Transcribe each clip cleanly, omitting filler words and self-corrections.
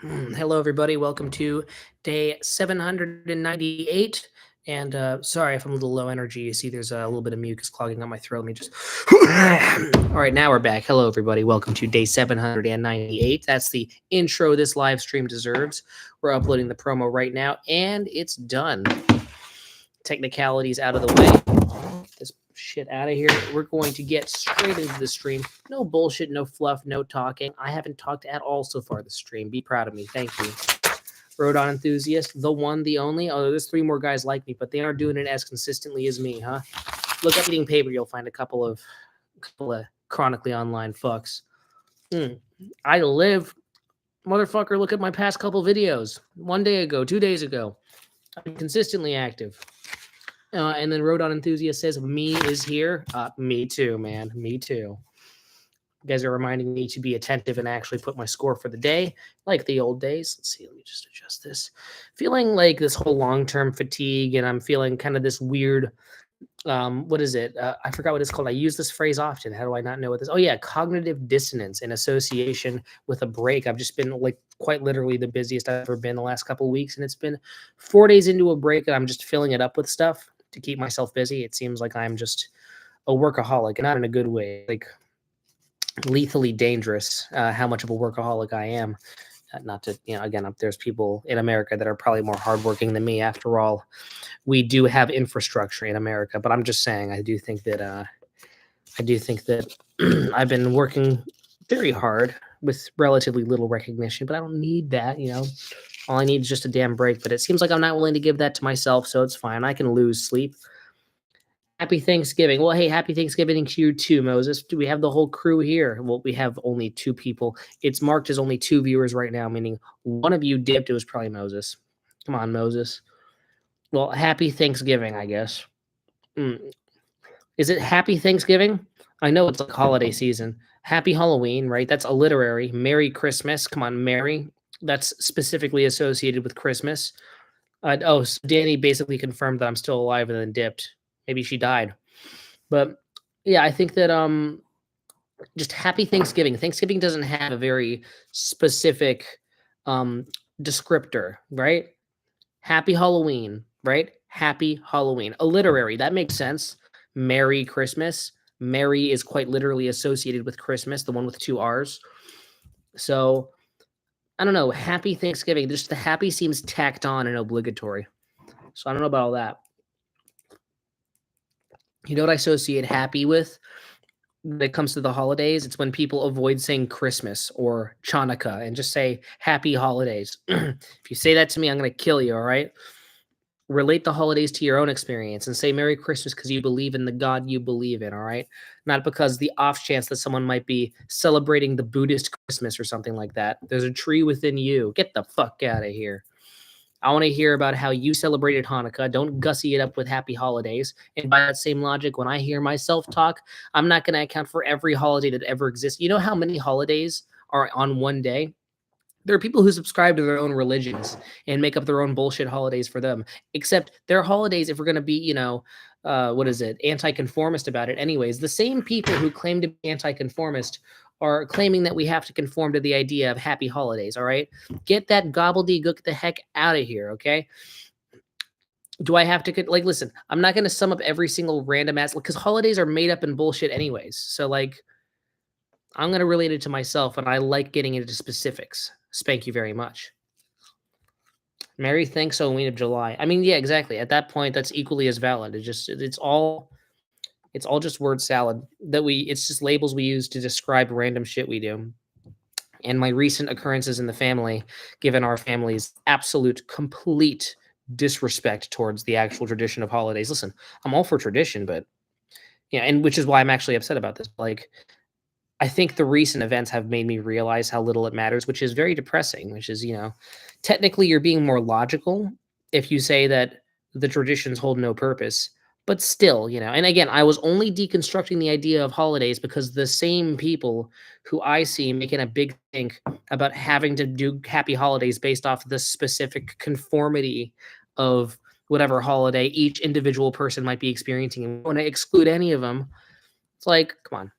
Hello, everybody. Welcome to day 798. And sorry if I'm a little low energy. You see, there's a little bit of mucus clogging up my throat. Let me just. All right, now we're back. Hello, everybody. Welcome to day 798. That's the intro this live stream deserves. We're uploading the promo right now, and it's done. Technicalities out of the way. Get this shit out of here. We're going to get straight into the stream. No bullshit, no fluff, no talking. I haven't talked at all so far this stream. Be proud of me. Thank you. Rodon enthusiast, the one, the only. Oh, there's three more guys like me, but they aren't doing it as consistently as me, huh? Look up eating paper. You'll find a couple of chronically online fucks. I live, motherfucker. Look at my past couple videos. 1 day ago, 2 days ago. I'm consistently active. And then Rodon enthusiast says, "Me is here." Me too, man. Me too. You guys are reminding me to be attentive and actually put my score for the day, like the old days. Let's see. Let me just adjust this. Feeling like this whole long-term fatigue, and I'm feeling kind of this weird. What is it? I forgot what it's called. I use this phrase often. How do I not know what this? Oh yeah, cognitive dissonance in association with a break. I've just been like quite literally the busiest I've ever been the last couple of weeks, and it's been 4 days into a break, and I'm just filling it up with stuff to keep myself busy. It seems like I'm just a workaholic, and not in a good way. Like lethally dangerous. How much of a workaholic I am. Not to, again, there's people in America that are probably more hardworking than me. After all, we do have infrastructure in America, but I'm just saying, I do think that I've been working very hard with relatively little recognition, but I don't need that. All I need is just a damn break. But it seems like I'm not willing to give that to myself, so it's fine. I can lose sleep. Happy Thanksgiving. Well, hey, happy Thanksgiving to you too, Moses. Do we have the whole crew here? Well, we have only two people. It's marked as only two viewers right now, meaning one of you dipped. It was probably Moses. Come on, Moses. Well, happy Thanksgiving, I guess. Is it happy Thanksgiving? I know it's like holiday season. Happy Halloween, right? That's alliterary. Merry Christmas. Come on, Merry. That's specifically associated with Christmas. So Danny basically confirmed that I'm still alive and then dipped. Maybe she died. But yeah, I think that just happy Thanksgiving. Thanksgiving doesn't have a very specific descriptor, right? Happy Halloween, right? Happy Halloween. Alliterary. That makes sense. Merry Christmas. Merry is quite literally associated with Christmas, the one with two R's. So I don't know. Happy Thanksgiving. Just the happy seems tacked on and obligatory. So I don't know about all that. You know what I associate happy with when it comes to the holidays? It's when people avoid saying Christmas or Chanukah and just say happy holidays. If you say that to me, I'm going to kill you, all right? Relate the holidays to your own experience and say Merry Christmas because you believe in the God you believe in, all right? Not because the off chance that someone might be celebrating the Buddhist Christmas or something like that. There's a tree within you. Get the fuck out of here. I want to hear about how you celebrated Hanukkah. Don't gussy it up with happy holidays. And by that same logic, when I hear myself talk, I'm not going to account for every holiday that ever exists. You know how many holidays are on one day? There are people who subscribe to their own religions and make up their own bullshit holidays for them. Except their holidays, if we're going to be, anti-conformist about it anyways, the same people who claim to be anti-conformist are claiming that we have to conform to the idea of happy holidays, all right? Get that gobbledygook the heck out of here, okay? Do I have to, listen, I'm not going to sum up every single random ass, because holidays are made up and bullshit anyways. So, I'm going to relate it to myself, and I like getting into specifics. Spank you very much. Merry Thanks Halloween of July. I mean, yeah, exactly. At that point, that's equally as valid. It's all just word salad it's just labels we use to describe random shit we do. And my recent occurrences in the family, given our family's absolute complete disrespect towards the actual tradition of holidays. Listen, I'm all for tradition, but and which is why I'm actually upset about this. I think the recent events have made me realize how little it matters, which is very depressing, which is, technically you're being more logical if you say that the traditions hold no purpose. But still, and again, I was only deconstructing the idea of holidays because the same people who I see making a big thing about having to do happy holidays based off the specific conformity of whatever holiday each individual person might be experiencing, and want to exclude any of them. It's like, come on.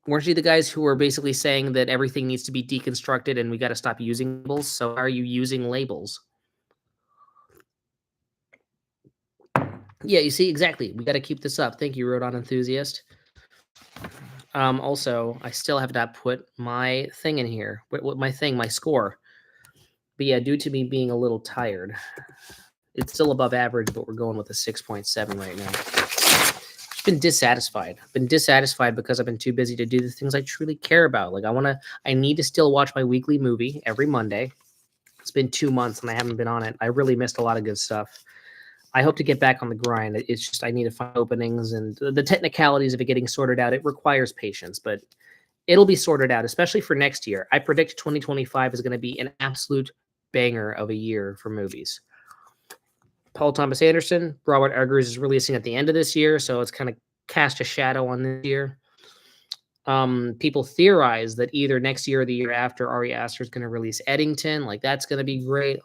weren't you the guys who were basically saying that everything needs to be deconstructed and we got to stop using labels? So are you using labels? Yeah, you see, exactly. We got to keep this up. Thank you, Rodon Enthusiast. Also, I still have not put my thing in here. What my score. But yeah, due to me being a little tired, it's still above average, but we're going with a 6.7 right now. I've been dissatisfied. I've been dissatisfied because I've been too busy to do the things I truly care about. Like I need to still watch my weekly movie every Monday. It's been 2 months and I haven't been on it. I really missed a lot of good stuff. I hope to get back on the grind. It's just I need to find openings and the technicalities of it getting sorted out. It requires patience, but it'll be sorted out, especially for next year. I predict 2025 is going to be an absolute banger of a year for movies. Paul Thomas Anderson, Robert Eggers is releasing at the end of this year, so it's kind of cast a shadow on this year. People theorize that either next year or the year after, Ari Aster is going to release Eddington. Like, that's going to be great.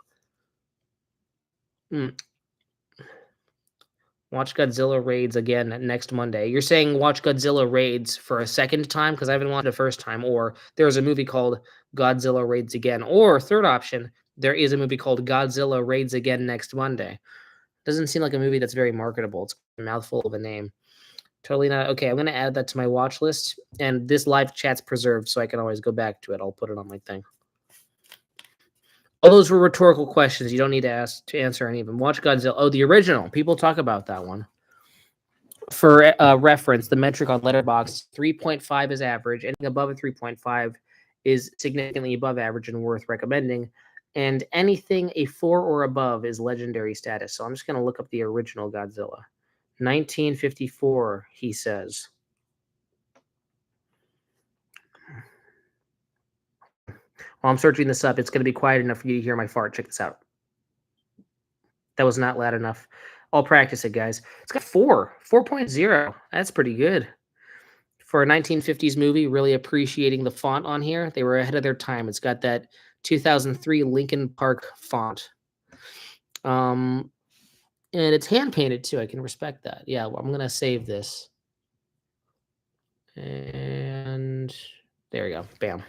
Watch Godzilla Raids again next Monday. You're saying watch Godzilla Raids for a second time because I haven't watched it the first time, or there's a movie called Godzilla Raids Again, or third option, there is a movie called Godzilla Raids Again next Monday. Doesn't seem like a movie that's very marketable. It's a mouthful of a name. Totally not. Okay, I'm going to add that to my watch list, and this live chat's preserved so I can always go back to it. I'll put it on my thing. All those were rhetorical questions. You don't need to answer any of them. Watch Godzilla. Oh, the original. People talk about that one. For reference, the metric on Letterboxd, 3.5 is average. Anything above a 3.5 is significantly above average and worth recommending. And anything a 4 or above is legendary status. So I'm just going to look up the original Godzilla. 1954, he says. While I'm searching this up, it's going to be quiet enough for you to hear my fart. Check this out. That was not loud enough. I'll practice it, guys. It's got 4.0. That's pretty good. For a 1950s movie, really appreciating the font on here. They were ahead of their time. It's got that 2003 Lincoln Park font. And it's hand-painted, too. I can respect that. Yeah, well, I'm going to save this. And there we go. Bam.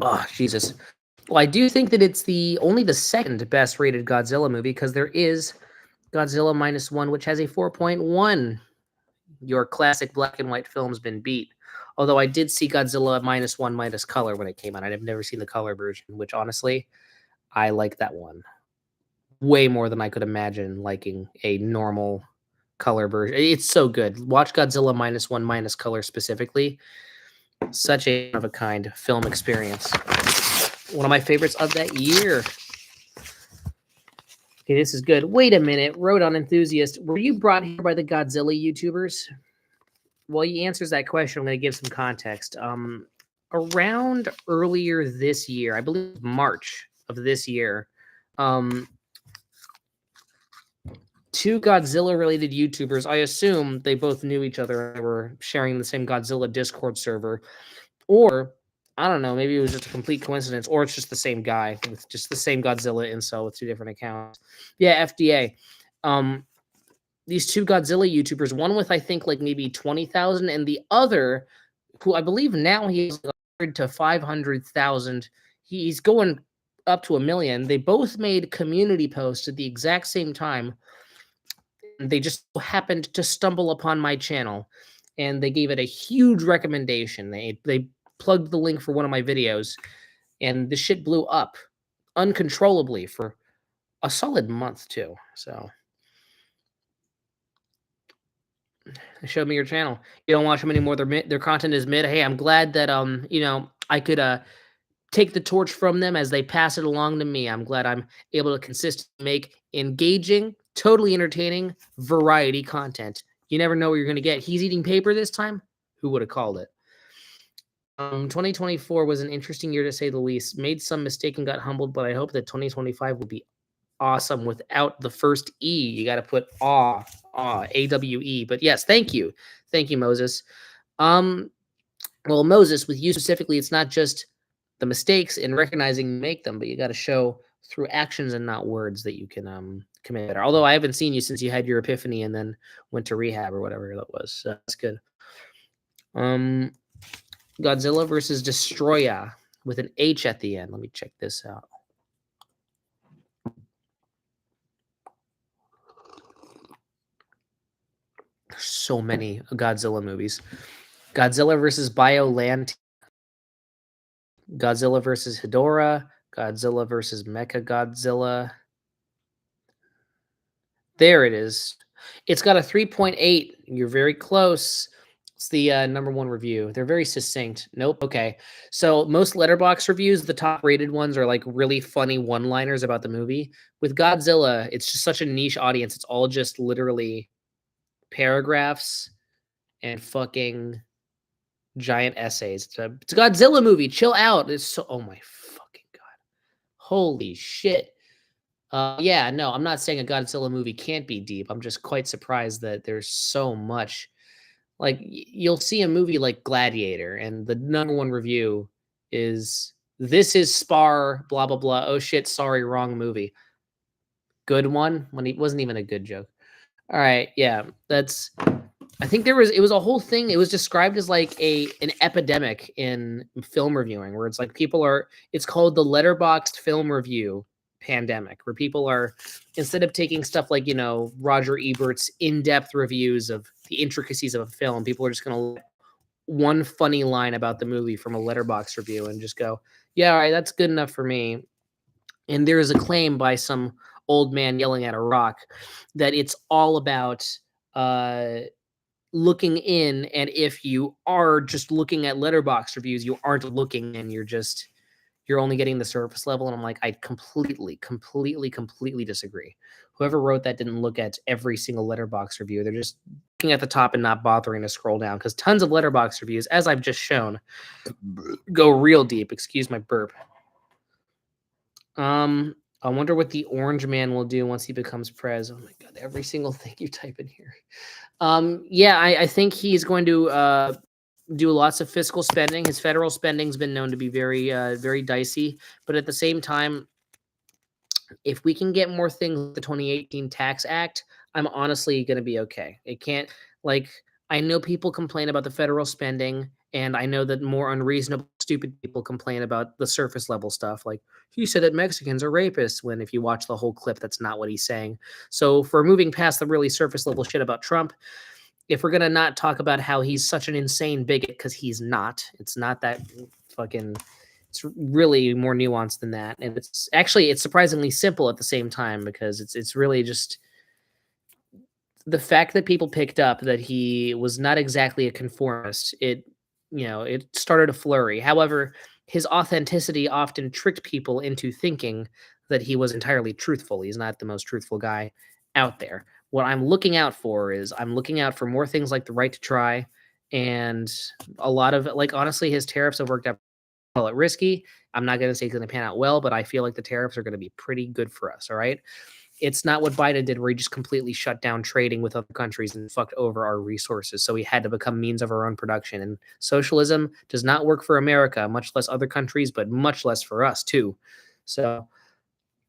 Oh, Jesus. Well, I do think that it's only the second best rated Godzilla movie because there is Godzilla -1, which has a 4.1. Your classic black and white film's been beat. Although I did see Godzilla -1 minus color when it came out. I've never seen the color version, which honestly, I like that one way more than I could imagine liking a normal color version. It's so good. Watch Godzilla -1 minus color specifically. Such a one of a kind film experience. One of my favorites of that year. Okay, this is good. Wait a minute, Rodon Enthusiast. Were you brought here by the Godzilla YouTubers? While he answers that question, I'm going to give some context. Around earlier this year, I believe March of this year, two Godzilla-related YouTubers, I assume they both knew each other and were sharing the same Godzilla Discord server, or I don't know, maybe it was just a complete coincidence, or it's just the same guy with just the same Godzilla incel with two different accounts. Yeah, FDA. These two Godzilla YouTubers, one with I think like maybe 20,000, and the other, who I believe now he's 100 to 500,000. He's going up to 1 million. They both made community posts at the exact same time. They just happened to stumble upon my channel, and they gave it a huge recommendation. They plugged the link for one of my videos, and the shit blew up uncontrollably for a solid month too. So show me your channel. You don't watch them anymore. Their content is mid. Hey, I'm glad that I could take the torch from them as they pass it along to me. I'm glad I'm able to consistently make engaging, totally entertaining variety content. You never know what you're going to get. He's eating paper this time. Who would have called it? 2024 was an interesting year to say the least. Made some mistake and got humbled, but I hope that 2025 will be awesome without the first E. You got to put AWE. But yes, thank you. Thank you, Moses. Well, Moses, with you specifically, it's not just the mistakes and recognizing you make them, but you got to show through actions and not words that you can commit better. Although I haven't seen you since you had your epiphany and then went to rehab or whatever that was. So that's good. Um, Godzilla versus Destroya with an H at the end. Let me check this out. There's so many Godzilla movies. Godzilla versus Biollante. Godzilla versus Hedorah. Godzilla versus Mechagodzilla. There it is. It's got a 3.8. You're very close. It's the #1 review. They're very succinct. Nope. Okay. So most Letterboxd reviews, the top rated ones are like really funny one-liners about the movie. With Godzilla, it's just such a niche audience. It's all just literally paragraphs and fucking giant essays. It's a Godzilla movie. Chill out. It's so, oh my fucking God. Holy shit. Yeah, no, I'm not saying a Godzilla movie can't be deep. I'm just quite surprised that there's so much. Like, you'll see a movie like Gladiator, and the #1 review is, "This is spar, blah, blah, blah. Oh shit, sorry, wrong movie." Good one? When it wasn't even a good joke. All right, yeah, that's. I think it was a whole thing. It was described as like an epidemic in film reviewing, where it's like it's called the Letterboxd film review pandemic, where people are, instead of taking stuff like, Roger Ebert's in-depth reviews of the intricacies of a film, people are just going to let one funny line about the movie from a Letterboxd review and just go, yeah, all right, that's good enough for me. And there is a claim by some old man yelling at a rock that it's all about looking in, and if you are just looking at Letterboxd reviews, you aren't looking, and you're only getting the surface level. And I'm like, I completely disagree. Whoever wrote that didn't look at every single Letterboxd review. They're just looking at the top and not bothering to scroll down, because tons of Letterboxd reviews, as I've just shown, go real deep. Excuse my burp. I wonder what the orange man will do once he becomes prez. Oh my God, every single thing you type in here. Yeah, I think he's going to do lots of fiscal spending. His federal spending's been known to be very dicey, but at the same time, if we can get more things like the 2018 Tax Act, I'm honestly going to be okay. It can't, like, I know people complain about the federal spending, and I know that more unreasonable, stupid people complain about the surface level stuff. Like, he said that Mexicans are rapists, when if you watch the whole clip, that's not what he's saying. So for moving past the really surface level shit about Trump, if we're going to not talk about how he's such an insane bigot, because he's not, it's not that fucking, it's really more nuanced than that. And it's surprisingly simple at the same time, because it's really just the fact that people picked up that he was not exactly a conformist. It started a flurry. However, his authenticity often tricked people into thinking that he was entirely truthful. He's not the most truthful guy out there. What I'm looking out for is more things like the right to try, and a lot of, like, honestly, his tariffs have worked out well. At risky, I'm not going to say it's going to pan out well, but I feel like the tariffs are going to be pretty good for us. All right. It's not what Biden did, where he just completely shut down trading with other countries and fucked over our resources. So we had to become means of our own production. And socialism does not work for America, much less other countries, but much less for us too. So,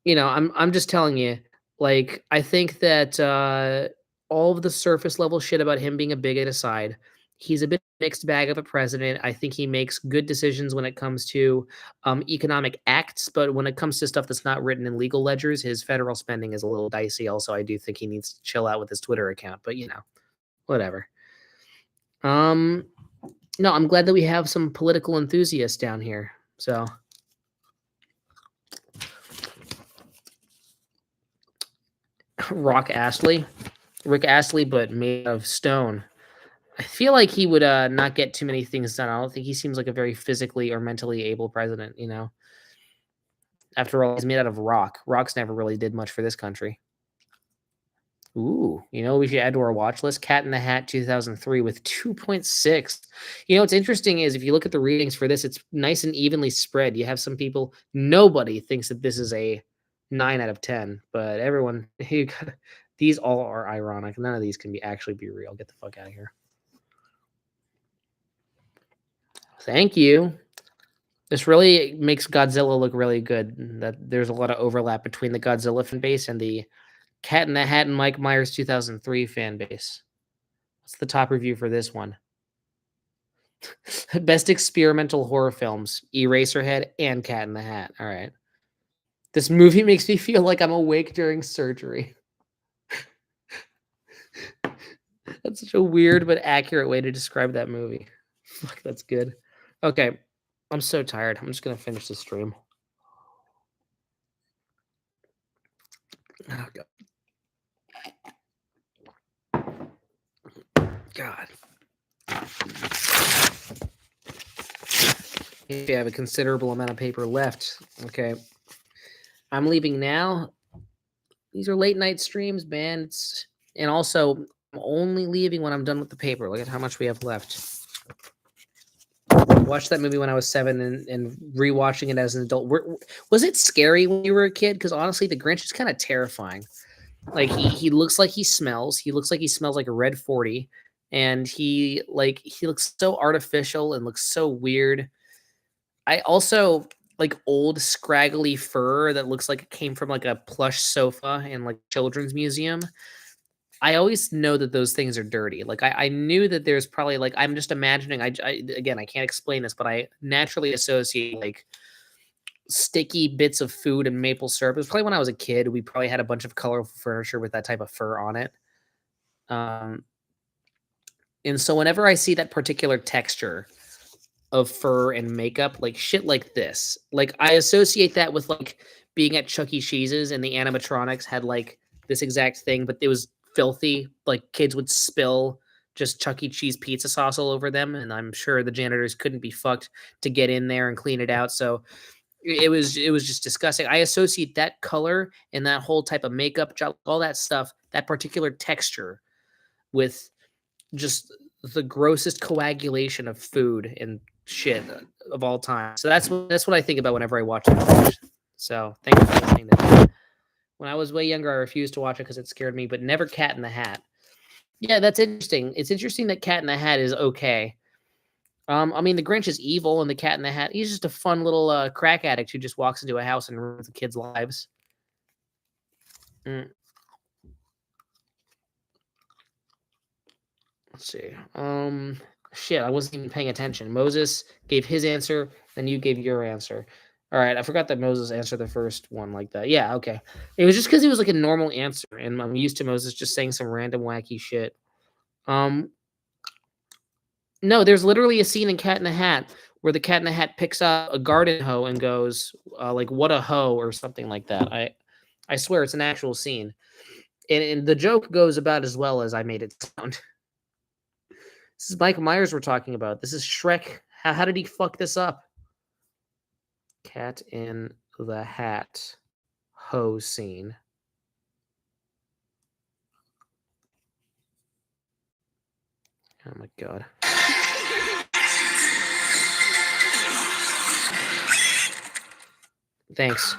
I'm just telling you, like, I think that all of the surface level shit about him being a bigot aside, he's a bit mixed bag of a president. I think he makes good decisions when it comes to economic acts, but when it comes to stuff that's not written in legal ledgers, his federal spending is a little dicey. Also, I do think he needs to chill out with his Twitter account, but whatever. No, I'm glad that we have some political enthusiasts down here. So Rick Astley, but made of stone. I feel like he would not get too many things done. I don't think he seems like a very physically or mentally able president, After all, he's made out of rock. Rocks never really did much for this country. Ooh, we should add to our watch list? Cat in the Hat 2003 with 2.6. What's interesting is if you look at the ratings for this, it's nice and evenly spread. You have some people, nobody thinks that this is a 9 out of 10, but everyone, these all are ironic. None of these can actually be real. Get the fuck out of here. Thank you. This really makes Godzilla look really good. That there's a lot of overlap between the Godzilla fan base and the Cat in the Hat and Mike Myers 2003 fan base. What's the top review for this one? Best experimental horror films: Eraserhead and Cat in the Hat. All right. This movie makes me feel like I'm awake during surgery. That's such a weird but accurate way to describe that movie. Fuck, that's good. Okay. I'm so tired. I'm just gonna finish the stream. Oh, God. If you have a considerable amount of paper left. Okay. I'm leaving now. These are late night streams, man. And also I'm only leaving when I'm done with the paper. Look at how much we have left. Watched that movie when I was 7 and rewatching it as an adult. Was it scary when you were a kid? Because honestly, the Grinch is kind of terrifying. Like he looks like he smells. He looks like he smells like a red 40. And he looks so artificial and looks so weird. I also like old scraggly fur that looks like it came from like a plush sofa in like children's museum. I always know that those things are dirty. Like I knew that there's probably like I'm just imagining. Again, I can't explain this, but I naturally associate like sticky bits of food and maple syrup. It was probably when I was a kid. We probably had a bunch of colorful furniture with that type of fur on it. And so whenever I see that particular texture of fur and makeup, like shit like this, like I associate that with like being at Chuck E. Cheese's and the animatronics had like this exact thing, but it was filthy. Like kids would spill just Chuck E. Cheese pizza sauce all over them, and I'm sure the janitors couldn't be fucked to get in there and clean it out. So it was just disgusting. I associate that color and that whole type of makeup job, all that stuff, that particular texture with just the grossest coagulation of food and shit of all time. So that's what I think about whenever I watch it. So thank you for listening to that. When I was way younger, I refused to watch it because it scared me, but never Cat in the Hat. Yeah, that's interesting. It's interesting that Cat in the Hat is okay. I mean, the Grinch is evil, and the Cat in the Hat, he's just a fun little crack addict who just walks into a house and ruins the kids' lives. Let's see. Shit, I wasn't even paying attention. Moses gave his answer, then you gave your answer. All right, I forgot that Moses answered the first one like that. Yeah, okay. It was just because it was like a normal answer, and I'm used to Moses just saying some random wacky shit. No, there's literally a scene in Cat in the Hat where the Cat in the Hat picks up a garden hoe and goes like, "What a hoe" or something like that. I swear it's an actual scene, and the joke goes about as well as I made it sound. This is Mike Myers we're talking about. This is Shrek. How did he fuck this up? Cat in the Hat hoe scene. Oh my god. Thanks.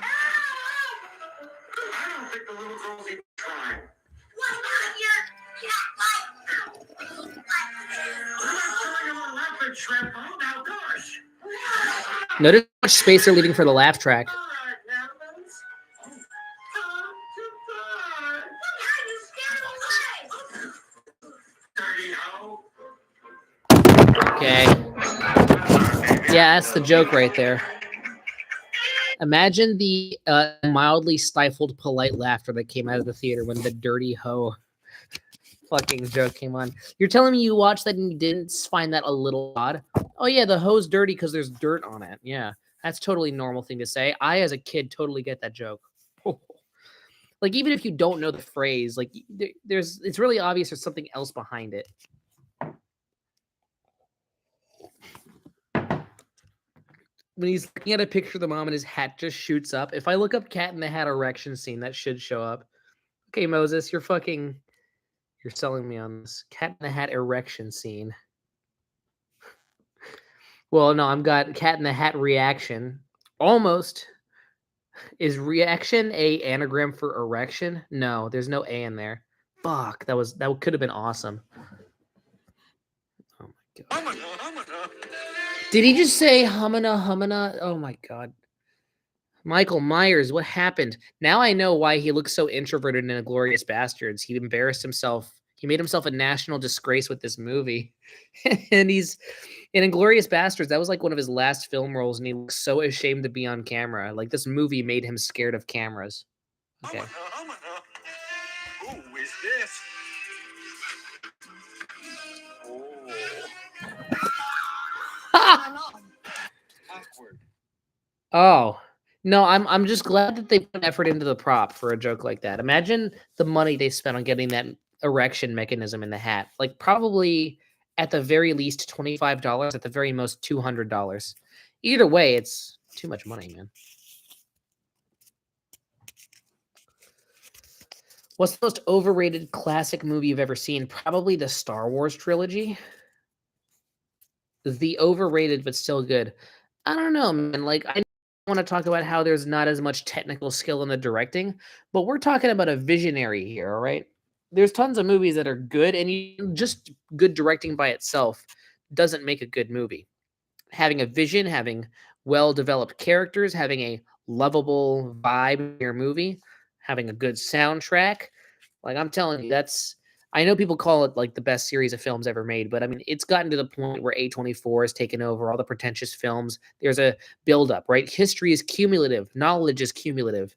Notice how much space they're leaving for the laugh track. Okay. Yeah, that's the joke right there. Imagine the mildly stifled polite laughter that came out of the theater when the dirty hoe fucking joke came on. You're telling me you watched that and you didn't find that a little odd? Oh yeah, the hoe's dirty because there's dirt on it. Yeah, that's totally normal thing to say. I, as a kid, totally get that joke. Like even if you don't know the phrase, like it's really obvious there's something else behind it. When he's looking at a picture of the mom and his hat just shoots up. If I look up Cat in the Hat erection scene, that should show up. Okay, Moses, you're selling me on this. Cat in the Hat erection scene. Well, no, I've got Cat in the Hat reaction. Almost. Is reaction a anagram for erection? No, there's no A in there. Fuck, that could have been awesome. Oh my Did he just say humana humana? Oh my god. Michael Myers, what happened? Now I know why he looks so introverted in Inglorious Bastards. He embarrassed himself. He made himself a national disgrace with this movie. And he's in Inglorious Bastards. That was like one of his last film roles, and he looks so ashamed to be on camera. Like this movie made him scared of cameras. Okay. Who is this? Awkward. Oh. No, I'm just glad that they put effort into the prop for a joke like that. Imagine the money they spent on getting that erection mechanism in the hat. Like probably at the very least $25, at the very most $200. Either way, it's too much money, man. What's the most overrated classic movie you've ever seen? Probably the Star Wars trilogy. The overrated but still good. I don't know, man. Like I want to talk about how there's not as much technical skill in the directing, but we're talking about a visionary here, all right? There's tons of movies that are good, and just good directing by itself doesn't make a good movie. Having a vision, having well-developed characters, having a lovable vibe in your movie, having a good soundtrack, like I'm telling you, I know people call it like the best series of films ever made, but I mean, it's gotten to the point where A24 has taken over all the pretentious films. There's a buildup, right? History is cumulative, knowledge is cumulative.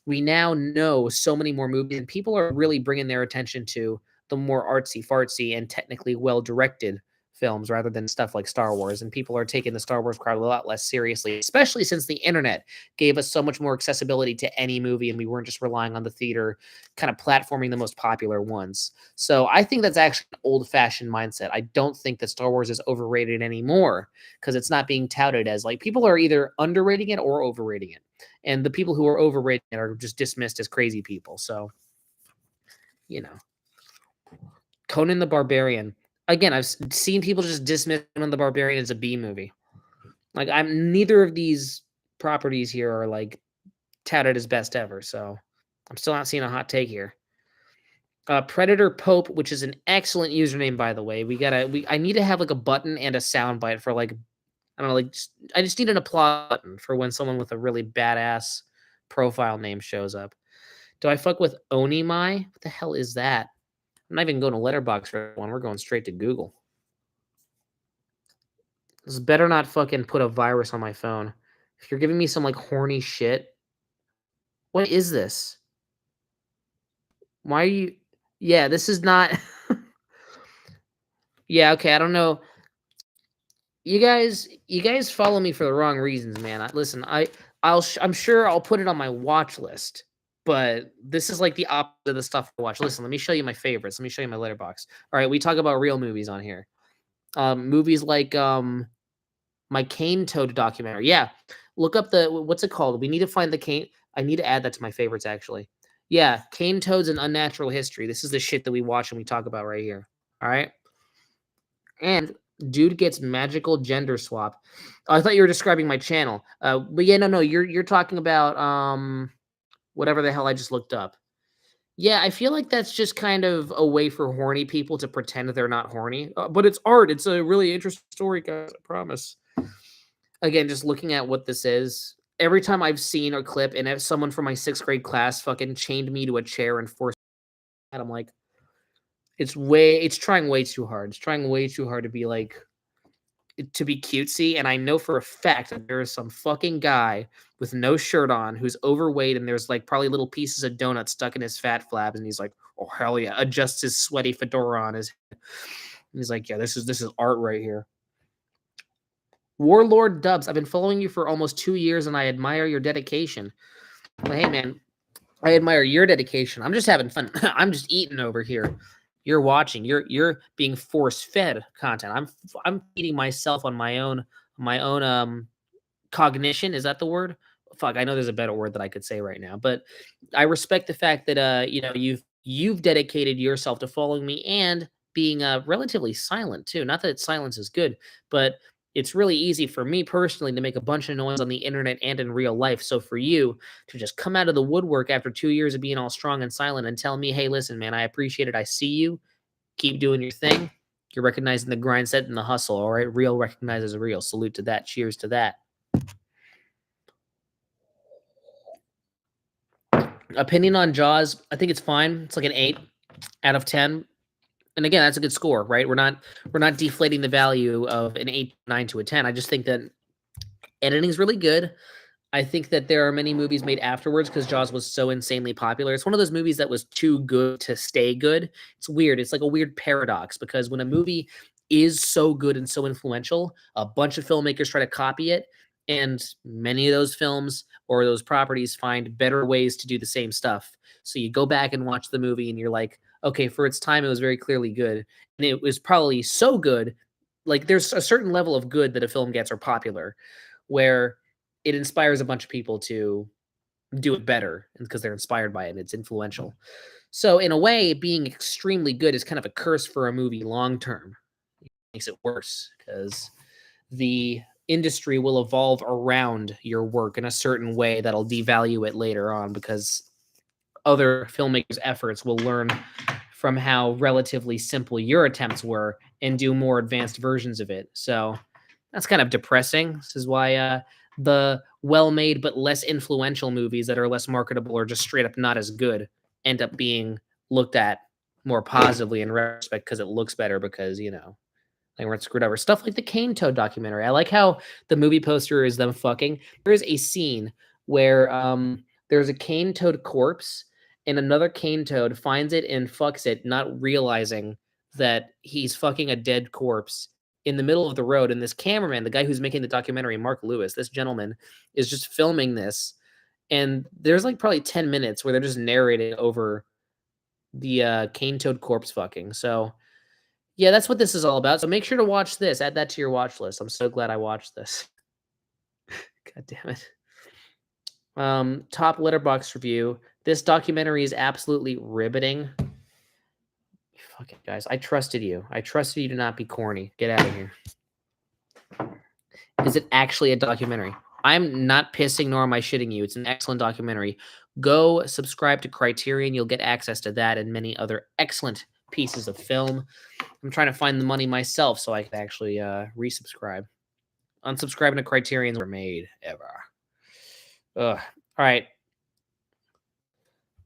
We now know so many more movies, and people are really bringing their attention to the more artsy fartsy and technically well directed films rather than stuff like Star Wars. And people are taking the Star Wars crowd a lot less seriously, especially since the internet gave us so much more accessibility to any movie, and we weren't just relying on the theater kind of platforming the most popular ones. So I think that's actually an old-fashioned mindset. I don't think that Star Wars is overrated anymore because it's not being touted as like people are either underrating it or overrating it. And the people who are overrating it are just dismissed as crazy people. So, you know, Conan the Barbarian. Again, I've seen people just dismiss Conan the Barbarian as a B movie. Like neither of these properties here are like touted as best ever. So I'm still not seeing a hot take here. Predator Pope, which is an excellent username, by the way. I need to have like a button and a soundbite for like, I don't know, like I just need an applause button for when someone with a really badass profile name shows up. Do I fuck with Onimai? What the hell is that? I'm not even going to Letterboxd for one. We're going straight to Google. This better not fucking put a virus on my phone. If you're giving me some like horny shit, what is this? Why are you? Yeah, this is not. Yeah, okay. I don't know. You guys follow me for the wrong reasons, man. Listen, I'm sure I'll put it on my watch list, but this is like the opposite of the stuff I watch. Listen, let me show you my favorites. Let me show you my letterbox. All right, we talk about real movies on here. Movies like my Cane Toad documentary. Yeah, look up what's it called? We need to find the Cane. I need to add that to my favorites actually. Yeah, Cane Toads and Unnatural History. This is the shit that we watch and we talk about right here. All right. And dude gets magical gender swap. Oh, I thought you were describing my channel. But yeah, no, you're talking about whatever the hell I just looked up. Yeah, I feel like that's just kind of a way for horny people to pretend they're not horny. But it's art. It's a really interesting story, guys. I promise. Again, just looking at what this is. Every time I've seen a clip and if someone from my 6th grade class fucking chained me to a chair and forced I'm like, it's trying way too hard. It's trying way too hard to be like to be cutesy, and I know for a fact that there is some fucking guy with no shirt on who's overweight, and there's like probably little pieces of donut stuck in his fat flabs, and he's like, "Oh hell yeah!" Adjusts his sweaty fedora on his head. And he's like, "Yeah, this is art right here." Warlord Dubs, I've been following you for almost 2 years, and I admire your dedication. Well, hey man, I admire your dedication. I'm just having fun. I'm just eating over here. You're watching. You're being force fed content. I'm feeding myself on my own cognition. Is that the word? Fuck, I know there's a better word that I could say right now, but I respect the fact that you know, you've dedicated yourself to following me and being relatively silent too. Not that silence is good, but it's really easy for me personally to make a bunch of noise on the internet and in real life. So for you to just come out of the woodwork after 2 years of being all strong and silent and tell me, "Hey, listen, man, I appreciate it. I see you. Keep doing your thing." You're recognizing the grind set and the hustle. All right. Real recognizes real. Salute to that. Cheers to that. Opinion on Jaws. I think it's fine. It's like an 8 out of 10. And again, that's a good score, right? We're not deflating the value of an 8, 9 to a 10. I just think that editing is really good. I think that there are many movies made afterwards because Jaws was so insanely popular. It's one of those movies that was too good to stay good. It's weird. It's like a weird paradox because when a movie is so good and so influential, a bunch of filmmakers try to copy it, and many of those films or those properties find better ways to do the same stuff. So you go back and watch the movie and you're like, okay, for its time, it was very clearly good. And it was probably so good. Like there's a certain level of good that a film gets or popular where it inspires a bunch of people to do it better because they're inspired by it and it's influential. So in a way, being extremely good is kind of a curse for a movie long term. It makes it worse because the industry will evolve around your work in a certain way that'll devalue it later on because other filmmakers' efforts will learn from how relatively simple your attempts were and do more advanced versions of it. So that's kind of depressing. This is why the well-made but less influential movies that are less marketable or just straight up not as good end up being looked at more positively in retrospect because it looks better because, like we're screwed over. Stuff like the Cane Toad documentary. I like how the movie poster is them fucking. There is a scene where there's a cane toad corpse and another cane toad finds it and fucks it, not realizing that he's fucking a dead corpse in the middle of the road. And this cameraman, the guy who's making the documentary, Mark Lewis, this gentleman is just filming this. And there's like probably 10 minutes where they're just narrating over the cane toad corpse fucking. So yeah, that's what this is all about. So make sure to watch this. Add that to your watch list. I'm so glad I watched this. God damn it. Top Letterboxd review. This documentary is absolutely riveting. Fuck it, guys. I trusted you. I trusted you to not be corny. Get out of here. Is it actually a documentary? I'm not pissing nor am I shitting you. It's an excellent documentary. Go subscribe to Criterion. You'll get access to that and many other excellent pieces of film. I'm trying to find the money myself so I can actually resubscribe. Unsubscribing to Criterion's were made ever. Ugh. All right.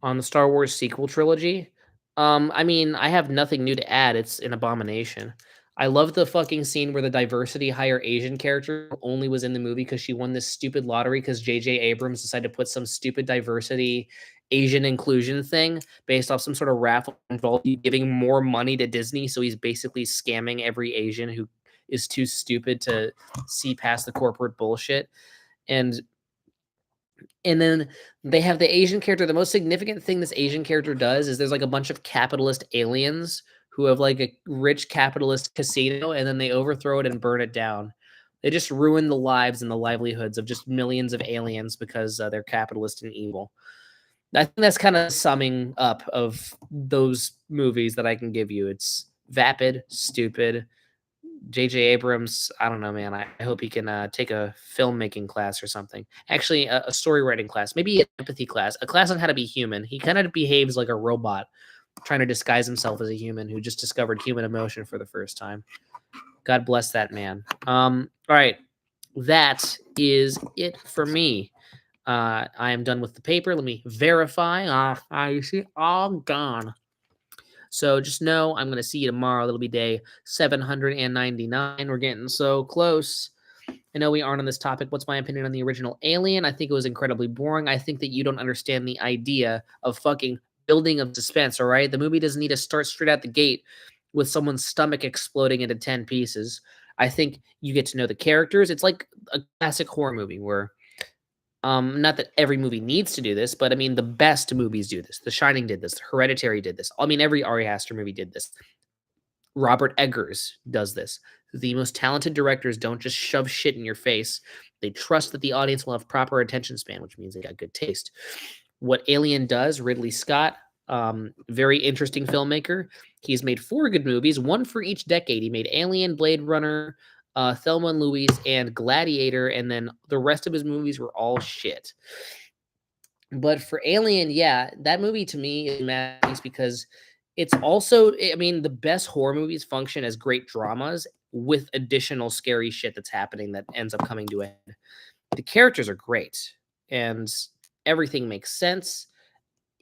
On the Star Wars sequel trilogy, I mean, I have nothing new to add. It's an abomination. I love the fucking scene where the diversity hire Asian character only was in the movie because she won this stupid lottery because J.J. Abrams decided to put some stupid diversity Asian inclusion thing based off some sort of raffle involving giving more money to Disney. So he's basically scamming every Asian who is too stupid to see past the corporate bullshit. And then they have the Asian character. The most significant thing this Asian character does is there's like a bunch of capitalist aliens who have like a rich capitalist casino, and then they overthrow it and burn it down. They just ruin the lives and the livelihoods of just millions of aliens because they're capitalist and evil. I think that's kind of summing up of those movies that I can give you. It's vapid, stupid. J.J. Abrams, I don't know, man. I hope he can take a filmmaking class or something. Actually, a story writing class, maybe an empathy class, a class on how to be human. He kind of behaves like a robot, trying to disguise himself as a human who just discovered human emotion for the first time. God bless that man. All right, that is it for me. I am done with the paper. Let me verify. You see, all gone. So just know I'm going to see you tomorrow. That'll be day 799. We're getting so close. I know we aren't on this topic. What's my opinion on the original Alien? I think it was incredibly boring. I think that you don't understand the idea of fucking building of suspense, all right? The movie doesn't need to start straight out the gate with someone's stomach exploding into 10 pieces. I think you get to know the characters. It's like a classic horror movie where not that every movie needs to do this, but I mean, the best movies do this. The Shining did this. Hereditary did this. I mean, every Ari Aster movie did this. Robert Eggers does this. The most talented directors don't just shove shit in your face. They trust that the audience will have proper attention span, which means they got good taste. What Alien does, Ridley Scott, very interesting filmmaker. He's made 4 good movies, one for each decade. He made Alien, Blade Runner, Thelma and Louise, and Gladiator, and then the rest of his movies were all shit. But for Alien, yeah, that movie to me is a masterpiece because it's also, I mean, the best horror movies function as great dramas with additional scary shit that's happening that ends up coming to a head. The characters are great and everything makes sense.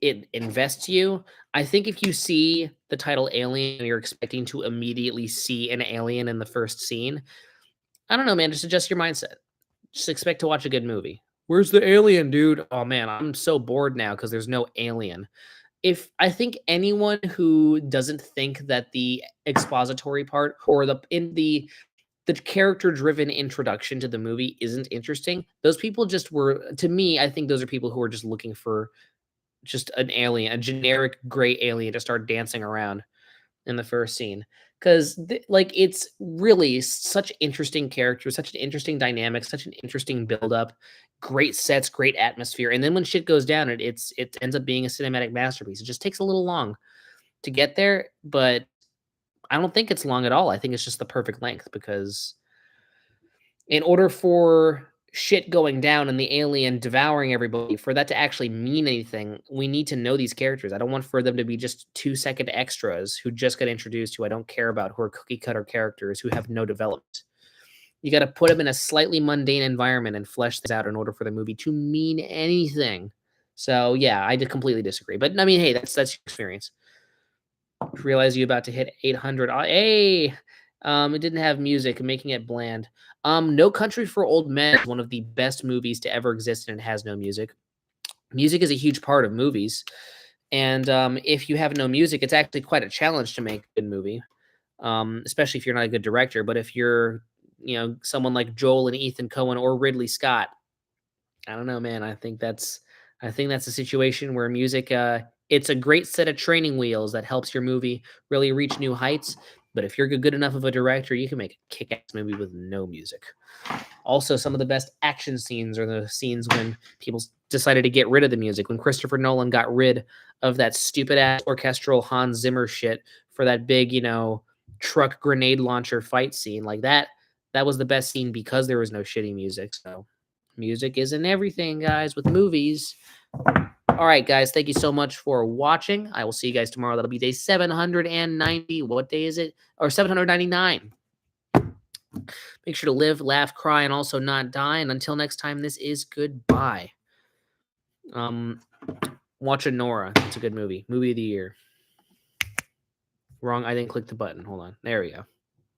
It invests you. I think if you see the title Alien and you're expecting to immediately see an alien in the first scene, I don't know, man, just adjust your mindset. Just expect to watch a good movie. Where's the alien, dude? Oh man, I'm so bored now because there's no alien. If I think anyone who doesn't think that the expository part or the character driven introduction to the movie isn't interesting, those people just were, to me, I think those are people who are just looking for just an alien, a generic gray alien to start dancing around in the first scene. Because like it's really such interesting characters, such an interesting dynamic, such an interesting build up, great sets, great atmosphere, and then when shit goes down, it ends up being a cinematic masterpiece. It just takes a little long to get there, but I don't think it's long at all. I think it's just the perfect length because in order for shit going down and the alien devouring everybody, for that to actually mean anything, we need to know these characters. I don't want for them to be just 2-second extras who just got introduced, who I don't care about, who are cookie cutter characters who have no development. You got to put them in a slightly mundane environment and flesh this out in order for the movie to mean anything. So yeah, I did completely disagree. But I mean, hey, that's your experience. Realize you about to hit 800. Hey, it didn't have music, making it bland. No Country for Old Men is one of the best movies to ever exist, and it has no music. Music is a huge part of movies, and if you have no music, it's actually quite a challenge to make a good movie, especially if you're not a good director. But if you're, someone like Joel and Ethan Coen or Ridley Scott, I don't know, man. I think that's a situation where music, it's a great set of training wheels that helps your movie really reach new heights. But if you're good enough of a director, you can make a kick-ass movie with no music. Also, some of the best action scenes are the scenes when people decided to get rid of the music. When Christopher Nolan got rid of that stupid ass orchestral Hans Zimmer shit for that big, truck grenade launcher fight scene, like that was the best scene because there was no shitty music. So music isn't everything, guys, with movies. All right, guys, thank you so much for watching. I will see you guys tomorrow. That'll be day 790. What day is it? Or 799. Make sure to live, laugh, cry, and also not die. And until next time, this is goodbye. Watch Nora. It's a good movie. Movie of the year. Wrong. I didn't click the button. Hold on. There we go.